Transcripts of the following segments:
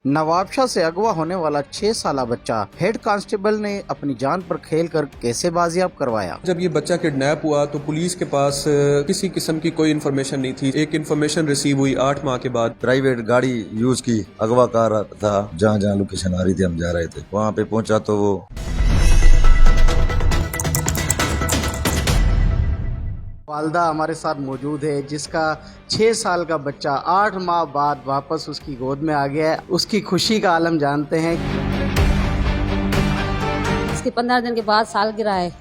नवाबशाह से अगवा होने वाला 6 साला बच्चा हेड कांस्टेबल ने अपनी जान पर खेल कर कैसे बाजियाब करवाया। जब ये बच्चा किडनैप हुआ तो पुलिस के पास किसी किस्म की कोई इन्फॉर्मेशन नहीं थी। एक इन्फॉर्मेशन रिसीव हुई 8 माह के बाद। प्राइवेट गाड़ी यूज की, अगवा कार था, जहाँ जहाँ लोकेशन आ रही थी हम जा रहे थे, वहाँ पे पहुंचा तो वो वालदा हमारे साथ मौजूद है, जिसका 6 साल का बच्चा 8 माह बाद वापस उसकी गोद में आ गया है। उसकी खुशी का आलम जानते हैं। इसकी 15 दिन के बाद सालगिरह है,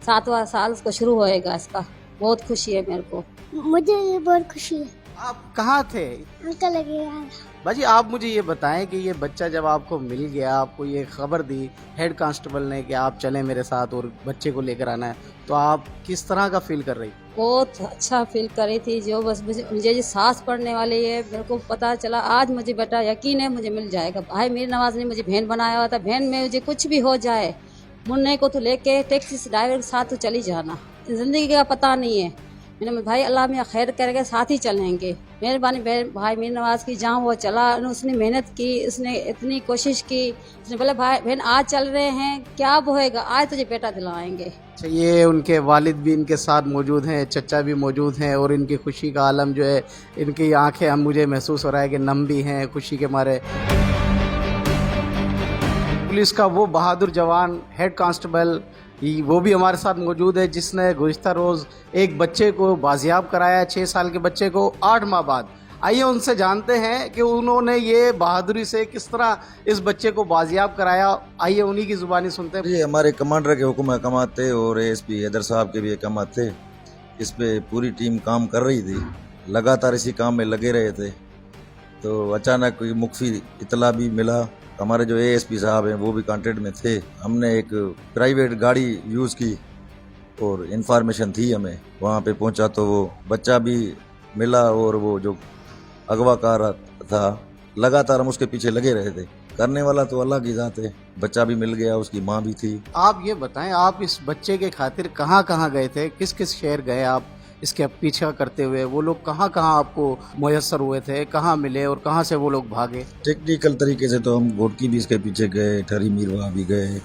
7वां साल उसको शुरू होएगा। इसका बहुत खुशी है मेरे को। मुझे ये बहुत खुशी है। आप कहाँ थे? अंकल लगे यार। बाजी, आप मुझे ये बताएं कि ये बच्चा जब आपको मिल गया, आपको ये खबर दी हेड कांस्टेबल ने कि आप चलें मेरे साथ और बच्चे को लेकर आना है, तो आप किस तरह का फील कर रही? बहुत अच्छा फील कर रही थी। जो बस मुझे ये सांस पड़ने वाली है, मेरे को पता चला आज मुझे बेटा यकीन है मुझे मिल जाएगा। भाई मीर नवाज ने मुझे बहन बनाया हुआ था। बहन में मुझे कुछ भी हो जाए, मुन्ने को तो लेके टैक्सी से ड्राइवर के साथ तो चली जाना। जिंदगी का पता नहीं है। मैंने भाई अल्लाह में खैर करेगा, साथ ही चलेंगे। मेहरबानी भाई मीर नवाज की, जहाँ वो चला उसने मेहनत की, उसने इतनी कोशिश की। उसने बोले भाई बहन आज चल रहे हैं, क्या अब होएगा, आज तुझे बेटा दिलाएंगे। अच्छा, ये उनके वालिद भी इनके साथ मौजूद हैं, चचा भी मौजूद हैं, और इनकी खुशी का आलम जो है, इनकी आंखें हम मुझे महसूस हो रहा है कि नम भी हैं खुशी के मारे। पुलिस का वो बहादुर जवान हेड कांस्टेबल वो भी हमारे साथ मौजूद है, जिसने गुज़िश्ता रोज़ एक बच्चे को बाजियाब कराया, 6 साल के बच्चे को 8 माह बाद। आइए उनसे जानते हैं कि उन्होंने ये बहादुरी से किस तरह इस बच्चे को बाजियाब कराया। आइए उन्हीं की ज़ुबानी सुनते हैं। ये हमारे कमांडर के हुक्म अहकामात थे और एएसपी हैदर साहब के भी अहकामात थे। इस पे पूरी टीम काम कर रही थी, लगातार इसी काम में लगे रहे थे। तो अचानक कोई मुख्फी इतला भी मिला। हमारे जो एएसपी साहब हैं वो भी कांटेक्ट में थे। हमने एक प्राइवेट गाड़ी यूज़ की और इन्फॉर्मेशन थी हमें, वहाँ पे पहुँचा तो वो बच्चा भी मिला और वो जो अगवा कार था, लगातार हम उसके पीछे लगे रहे थे। करने वाला तो अल्लाह की ज़ात है। बच्चा भी मिल गया, उसकी माँ भी थी। आप ये बताएं, आप इस बच्चे के खातिर कहाँ कहाँ गए थे, किस किस शहर गए आप इसके पीछा करते हुए? वो लोग कहाँ कहाँ आपको मुयस्सर हुए थे, कहाँ मिले और कहाँ से वो लोग भागे? टेक्निकल तरीके से तो हम घोटकी भी इसके पीछे गए, ठहरी मीरवा भी गए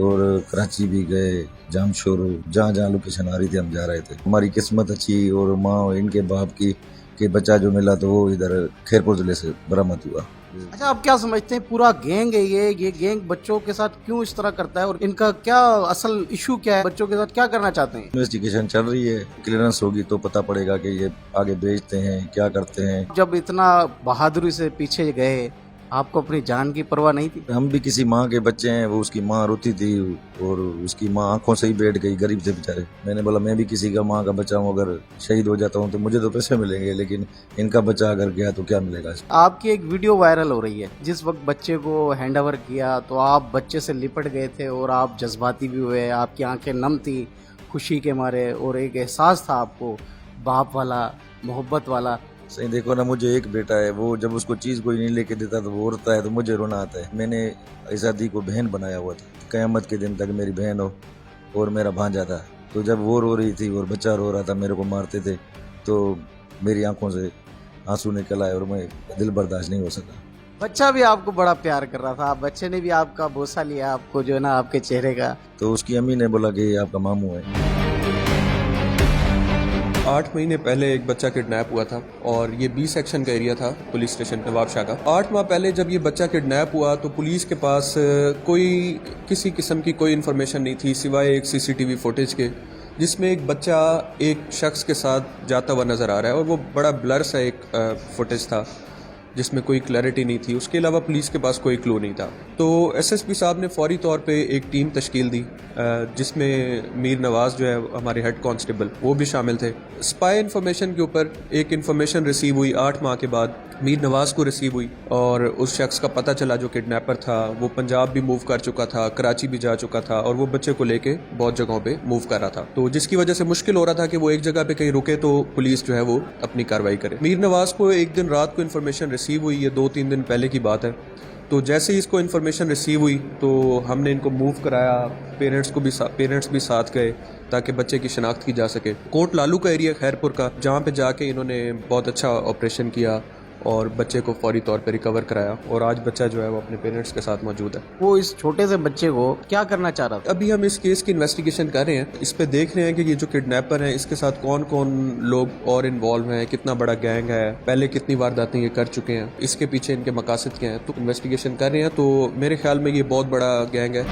और कराची भी गए, जामशोर, जहाँ जहाँ लोकेशन आ रही थी हम जा रहे थे। हमारी किस्मत अच्छी और माँ और इनके बाप की कि बच्चा जो मिला तो वो इधर खैरपुर जिले से बरामद हुआ। अच्छा, आप क्या समझते हैं पूरा गैंग है ये गैंग बच्चों के साथ क्यों इस तरह करता है, और इनका क्या असल इशू क्या है, बच्चों के साथ क्या करना चाहते हैं? इन्वेस्टिगेशन चल रही है, क्लियरेंस होगी तो पता पड़ेगा कि ये आगे भेजते हैं, क्या करते हैं। जब इतना बहादुरी से पीछे गए, आपको अपनी जान की परवाह नहीं थी? हम भी किसी माँ के बच्चे हैं। वो उसकी माँ रोती थी और उसकी माँ आंखों से ही बैठ गई, गरीब थे बेचारे। मैंने बोला मैं भी किसी का माँ का बच्चा हूँ, अगर शहीद हो जाता हूँ तो मुझे तो पैसे मिलेंगे, लेकिन इनका बच्चा अगर गया तो क्या मिलेगा। आपकी एक वीडियो वायरल हो रही है, जिस वक्त बच्चे को हैंड ओवर किया तो आप बच्चे से लिपट गए थे और आप जज्बाती भी हुए, आपकी आंखें नम थी खुशी के मारे, और एक एहसास था आपको बाप वाला, मोहब्बत वाला। सही देखो ना, मुझे एक बेटा है, वो जब उसको चीज़ कोई नहीं लेके देता तो वो रोता है, तो मुझे रोना आता है। मैंने आज़ादी को बहन बनाया हुआ था, क़यामत के दिन तक मेरी बहन हो और मेरा भांजा था। तो जब वो रो रही थी और बच्चा रो रहा था, मेरे को मारते थे, तो मेरी आंखों से आंसू निकल आए और मैं दिल बर्दाश्त नहीं हो सका। बच्चा भी आपको बड़ा प्यार कर रहा था, बच्चे ने भी आपका बोसा लिया, आपको जो है ना आपके चेहरे का। तो उसकी अम्मी ने बोला कि ये आपका मामू है। 8 महीने पहले एक बच्चा किडनैप हुआ था और ये बी सेक्शन का एरिया था, पुलिस स्टेशन नवाबशाह का। 8 माह पहले जब ये बच्चा किडनैप हुआ तो पुलिस के पास किसी किस्म की कोई इन्फॉर्मेशन नहीं थी सिवाय एक सीसीटीवी फुटेज के, जिसमें एक बच्चा एक शख्स के साथ जाता हुआ नज़र आ रहा है और वो बड़ा ब्लर सा एक फुटेज था जिसमें कोई क्लैरिटी नहीं थी। उसके अलावा पुलिस के पास कोई क्लू नहीं था। तो एसएसपी साहब ने फौरी तौर पे एक टीम तश्कील दी, जिसमें मीर नवाज जो है हमारे हेड कांस्टेबल वो भी शामिल थे। स्पाई इन्फॉर्मेशन के ऊपर एक इन्फॉर्मेशन रिसीव हुई 8 माह के बाद, मीर नवाज को रिसीव हुई और उस शख्स का पता चला जो किडनैपर था वो पंजाब भी मूव कर चुका था, कराची भी जा चुका था और वो बच्चे को लेके बहुत जगहों पे मूव कर रहा था। तो जिसकी वजह से मुश्किल हो रहा था कि वो एक जगह पे कहीं रुके तो पुलिस जो है वो अपनी कार्रवाई करे। मीर नवाज को एक दिन रात को इन्फॉर्मेशन रिसीव हुई, ये 2-3 दिन पहले की बात है। तो जैसे ही इसको इन्फॉर्मेशन रिसीव हुई तो हमने इनको मूव कराया, पेरेंट्स भी साथ गए ताकि बच्चे की शनाख्त की जा सके। कोट लालू का एरिया खैरपुर का, जहाँ पे जाके इन्होंने बहुत अच्छा ऑपरेशन किया اور بچے کو فوری طور پہ ریکور کرایا اور آج بچہ جو ہے وہ اپنے پیرنٹس کے ساتھ موجود ہے. وہ اس چھوٹے سے بچے کو کیا کرنا چاہ رہا تھا؟ ابھی ہم اس کیس کی انویسٹیگیشن کر رہے ہیں, اس پہ دیکھ رہے ہیں کہ یہ جو کڈنیپر ہیں اس کے ساتھ کون کون لوگ اور انوالو ہیں, کتنا بڑا گینگ ہے, پہلے کتنی وارداتیں یہ کر چکے ہیں, اس کے پیچھے ان کے مقاصد کیا ہیں. تو انویسٹیگیشن کر رہے ہیں, تو میرے خیال میں یہ بہت بڑا گینگ ہے.